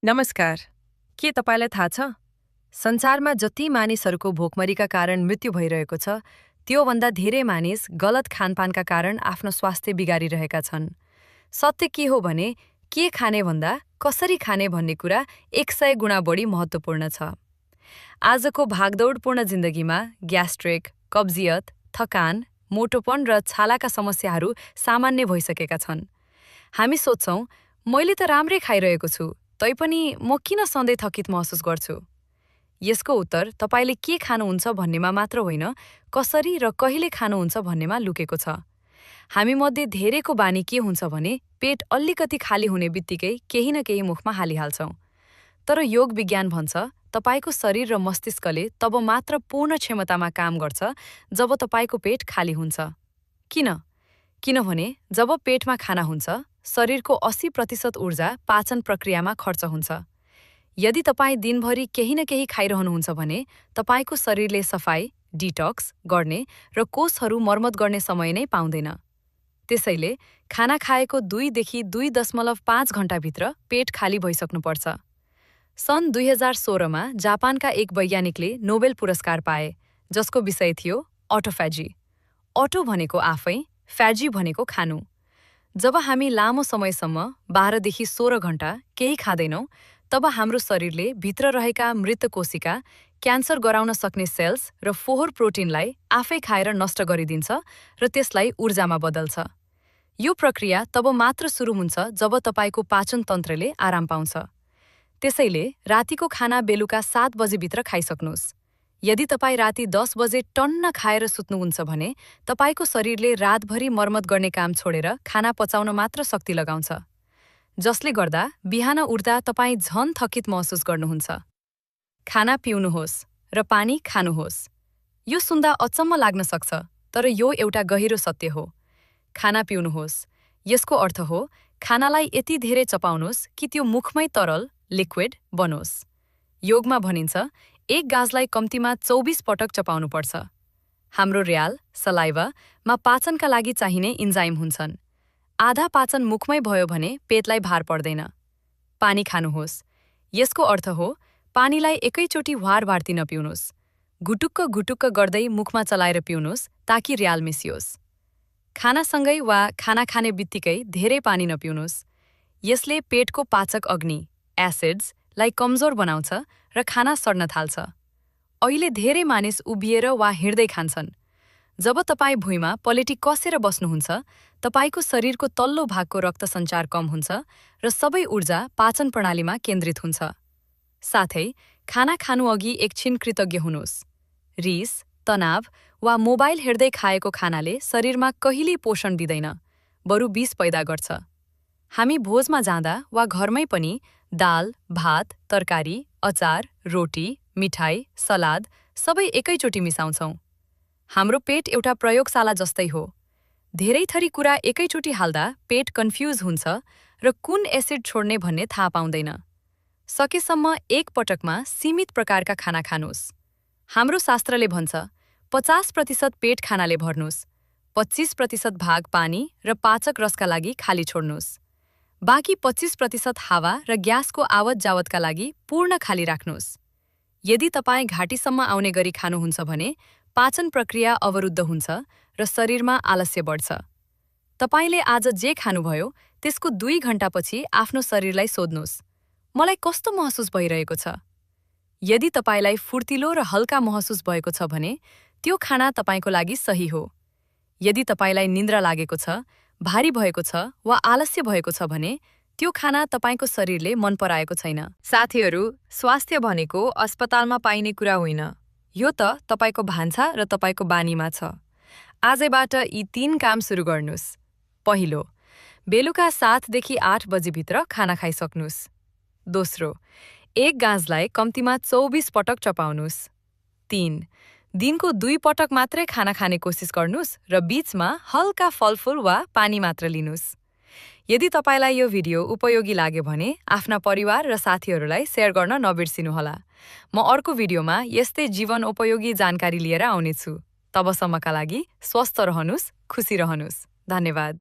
नमस्कार। के तपाईलाई थाहा छ संसारमा जति मानिसहरूको भोकमरीका कारण मृत्यु भइरहेको छ त्योभन्दा धेरै मानिस गलत खानपानका कारण आफ्नो स्वास्थ्य बिगारिरहेका छन्। सत्य के हो भने के खाने भन्दा कसरी खाने भन्ने कुरा 100 गुणा बढी महत्त्वपूर्ण छ। आजको भागदौडपूर्ण जिन्दगीमा ग्यास्ट्रिक, कब्जियत, थकान, मोटोपन र छालाका समस्याहरू सामान्य भइसकेका छन्। हामी सोच्छौं मैले त राम्रै खाइरहेको छु, तैपनि म किन सधैँ थकित महसुस गर्छु? यसको उत्तर तपाईले के खानुहुन्छ भन्नेमा मात्र होइन, कसरी र कहिले खानुहुन्छ भन्नेमा लुकेको छ। हामीमध्ये धेरैको बानी के हुन्छ भने पेट अलिकति खाली हुने बित्तिकै केही न केही मुखमा हालिहाल्छौं। तर योग विज्ञान भन्छ तपाईको शरीर र मस्तिष्कले तब मात्र पूर्ण क्षमतामा काम गर्छ जब तपाईको पेट खाली हुन्छ। किन? किनभने जब पेटमा खाना हुन्छ, शरीरको 80% ऊर्जा पाचन प्रक्रियामा खर्च हुन्छ। यदि तपाईँ दिनभरि केही न केही खाइरहनुहुन्छ भने तपाईको शरीरले सफाई, डिटक्स गर्ने र कोषहरू मर्मत गर्ने समय नै पाउँदैन। त्यसैले खाना खाएको 2 देखि 2.5 घण्टाभित्र पेट खाली भइसक्नुपर्छ। सन् 2016 मा जापानका एक वैज्ञानिकले नोबेल पुरस्कार पाए, जसको विषय थियो अटोफेजी। अटो भनेको आफै, फ्याजी भनेको खानु। जब हामी लामो समयसम्म 12 देखि 16 घण्टा केही खाँदैनौं, तब हाम्रो शरीरले भित्र रहेका मृत कोशिका, क्यान्सर गराउन सक्ने सेल्स र फोहोर प्रोटिनलाई आफै खाएर नष्ट गरिदिन्छ र त्यसलाई ऊर्जामा बदल्छ। यो प्रक्रिया तब मात्र सुरु हुन्छ जब तपाईको पाचन तन्त्रले आराम पाउँछ। त्यसैले रातिको खाना बेलुका 7 बजेभित्र खाइसक्नुस्। यदि तपाईँ राति 10 बजे टन्न खाएर सुत्नुहुन्छ भने तपाईको शरीरले रातभरि मर्मत गर्ने काम छोडेर खाना पचाउन मात्र शक्ति लगाउँछ, जसले गर्दा बिहान उठ्दा तपाईँ झन थकित महसुस गर्नुहुन्छ। खाना पिउनुहोस् र पानी खानुहोस्। यो सुन्दा अचम्म लाग्न सक्छ, तर यो एउटा गहिरो सत्य हो। खाना पिउनुहोस् यसको अर्थ हो खानालाई यति धेरै चपाउनुहोस् कि त्यो मुखमै तरल, लिक्विड बनोस्। योगमा भनिन्छ एक गाजलाई कम्तीमा 24 पटक चपाउनुपर्छ। हाम्रो र्याल, सलाइभामा पाचनका लागि चाहिने इन्जाइम हुन्छन्। आधा पाचन मुखमै भयो भने पेटलाई भार पर्दैन। पानी खानुहोस् यसको अर्थ हो पानीलाई एकैचोटि वारवार्ती नपिउनुस्। घुटुक्क घुटुक्क गर्दै मुखमा चलाएर पिउनुस् ताकि र्याल मिसियोस्। खानासँगै वा खाना खाने बित्तिकै धेरै पानी नपिउनुस्। यसले पेटको पाचक अग्नि, एसिड्सलाई कमजोर बनाउँछ र खाना सड्न थाल्छ। अहिले धेरै मानिस उभिएर वा हिँड्दै खान्छन्। जब तपाईँ भुइँमा पलेटी कसेर बस्नुहुन्छ, तपाईको शरीरको तल्लो भागको रक्त सञ्चार कम हुन्छ र सबै ऊर्जा पाचन प्रणालीमा केन्द्रित हुन्छ। साथै खाना खानुअघि एकछिन कृतज्ञ हुनुहोस्। रिस, तनाव वा मोबाइल हेर्दै खाएको खानाले शरीरमा कहिल्यै पोषण दिँदैन, बरु विष पैदा गर्छ। हामी भोजमा जाँदा वा घरमै पनि दाल, भात, तरकारी, अचार, रोटी, मिठाई, सलाद सबै एकैचोटि मिसाउँछौं। हाम्रो पेट एउटा प्रयोगशाला जस्तै हो। धेरै थरी कुरा एकैचोटि हाल्दा पेट कन्फ्युज हुन्छ र कुन एसिड छोड्ने भन्ने थाहा पाउँदैन। सकेसम्म एक पटकमा सीमित प्रकारका खाना खानुस्। हाम्रो शास्त्रले भन्छ 50% पेट खानाले भर्नुस्, 25% भाग पानी र पाचक रसका लागि खाली छोड्नुस्। बाँकी 25% हावा र ग्यासको आवत जावतका लागि पूर्ण खाली राख्नुस्। यदि तपाईँ घाँटीसम्म आउने गरी खानुहुन्छ भने पाचन प्रक्रिया अवरुद्ध हुन्छ र शरीरमा आलस्य बढ्छ। तपाईले आज जे खानुभयो त्यसको 2 घण्टापछि आफ्नो शरीरलाई सोध्नुस्, मलाई कस्तो महसुस भइरहेको छ? यदि तपाईलाई फुर्तिलो र हल्का महसुस भएको छ भने त्यो खाना तपाईको लागि सही हो। यदि तपाईलाई निन्द्रा लागेको छ, भारी भएको छ वा आलस्य भएको छ भने त्यो खाना तपाईको शरीरले मन पराएको छैन। साथीहरू, स्वास्थ्य भनेको अस्पतालमा पाइने कुरा होइन। यो त तपाईको भान्सा र तपाईको बानीमा छ। आजैबाट यी 3 काम सुरु गर्नुस्। पहिलो, बेलुका 7 देखि 8 बजेभित्र खाना खाइसक्नुस्। दोस्रो, एक गाजलाई कम्तीमा 24 पटक चपाउनुस्। 3, दिनको 2 पटक मात्रै खाना खाने कोसिस गर्नुस् र बीचमा हल्का फलफुल वा पानी मात्र लिनुस्। यदि तपाईलाई यो भिडियो उपयोगी लाग्यो भने आफ्ना परिवार र साथीहरूलाई शेयर गर्न नबिर्सिनुहोला। म अर्को भिडियोमा यस्तै जीवन उपयोगी जानकारी लिएर आउनेछु। तबसम्मका लागि स्वस्थ रहनुस्, खुसी रहनुस्। धन्यवाद।